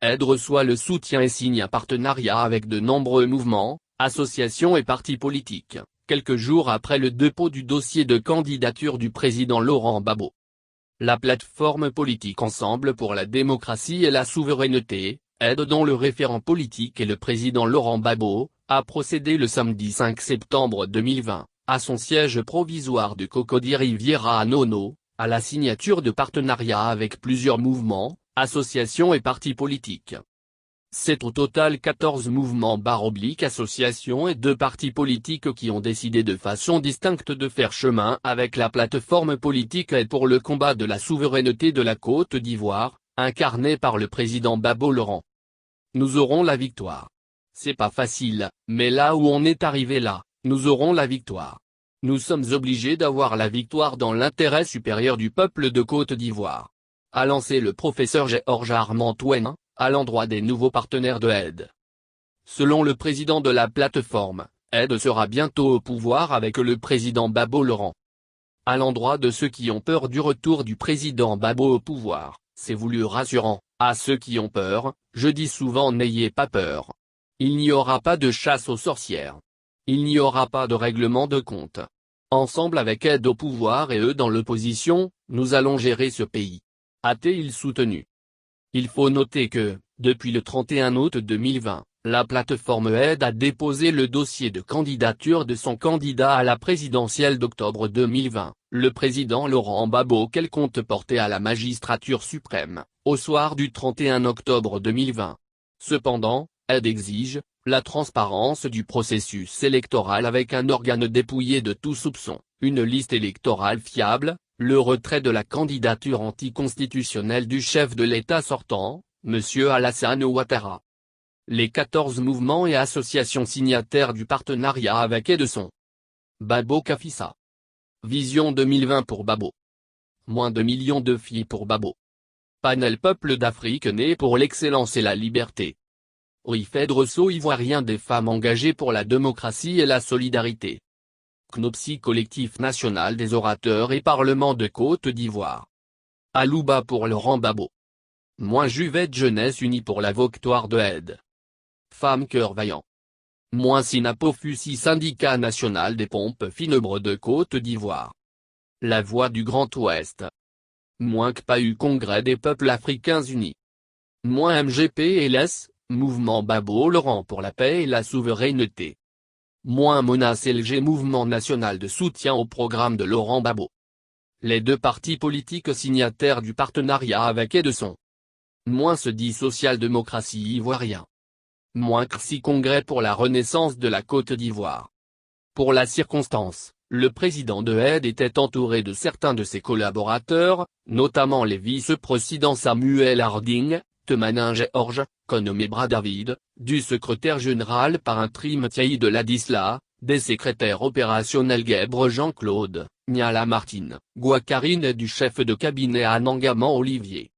Aide reçoit le soutien et signe un partenariat avec de nombreux mouvements, associations et partis politiques, quelques jours après le dépôt du dossier de candidature du président Laurent Gbagbo. La plateforme politique Ensemble pour la démocratie et la souveraineté, Aide dont le référent politique est le président Laurent Gbagbo, a procédé le samedi 5 septembre 2020, à son siège provisoire de Cocody Riviera à Nono, à la signature de partenariats avec plusieurs mouvements, associations et partis politiques. C'est au total 14 mouvements / associations et 2 partis politiques qui ont décidé de façon distincte de faire chemin avec la plateforme politique Aide pour le combat de la souveraineté de la Côte d'Ivoire, incarnée par le président Gbagbo Laurent. Nous aurons la victoire. C'est pas facile, mais là où on est arrivé là, nous aurons la victoire. Nous sommes obligés d'avoir la victoire dans l'intérêt supérieur du peuple de Côte d'Ivoire. A lancé le professeur Georges Armand-Touenne, à l'endroit des nouveaux partenaires de Aide. Selon le président de la plateforme, Aide sera bientôt au pouvoir avec le président Gbagbo Laurent. À l'endroit de ceux qui ont peur du retour du président Gbagbo au pouvoir, c'est voulu rassurant. À ceux qui ont peur, je dis souvent n'ayez pas peur. Il n'y aura pas de chasse aux sorcières. Il n'y aura pas de règlement de compte. Ensemble avec Aide au pouvoir et eux dans l'opposition, nous allons gérer ce pays. A-t-il soutenu. Il faut noter que, depuis le 31 août 2020, la plateforme Aide a déposé le dossier de candidature de son candidat à la présidentielle d'octobre 2020, le président Laurent Gbagbo qu'elle compte porter à la magistrature suprême, au soir du 31 octobre 2020. Cependant, Aide exige la transparence du processus électoral avec un organe dépouillé de tout soupçon, une liste électorale fiable, le retrait de la candidature anticonstitutionnelle du chef de l'État sortant, M. Alassane Ouattara. Les 14 mouvements et associations signataires du partenariat avec Aide sont Gbagbo Kafissa. Vision 2020 pour Gbagbo. Moins de millions de filles pour Gbagbo. Panel Peuple d'Afrique né pour l'excellence et la liberté. Aide Ressaut ivoirien des femmes engagées pour la démocratie et la solidarité. CNOPSI Collectif national des orateurs et Parlement de Côte d'Ivoire. Alouba pour Laurent Gbagbo. Moins Juvette Jeunesse Unie pour la victoire de Aide. Femmes Cœur Vaillant. Moins Sinapofusi Syndicat national des pompes funèbres de Côte d'Ivoire. La Voix du Grand Ouest. Moins CPAU Congrès des peuples africains unis. Moins MGP-LS, Mouvement Gbagbo Laurent pour la paix et la souveraineté. Moins MONAS-LG Mouvement national de soutien au programme de Laurent Gbagbo. Les 2 partis politiques signataires du partenariat avec Aide sont moins se dit social-démocratie ivoirien. Moins CRCI Congrès pour la renaissance de la Côte d'Ivoire. Pour la circonstance, le président de Aide était entouré de certains de ses collaborateurs, notamment les vice-présidents Samuel Harding, Temanin Georges, Konome David, du secrétaire général par intérim Thierry de Ladislas, des secrétaires opérationnels Guèbre Jean-Claude, Niala Martine, Guacarine et du chef de cabinet Anangaman Olivier.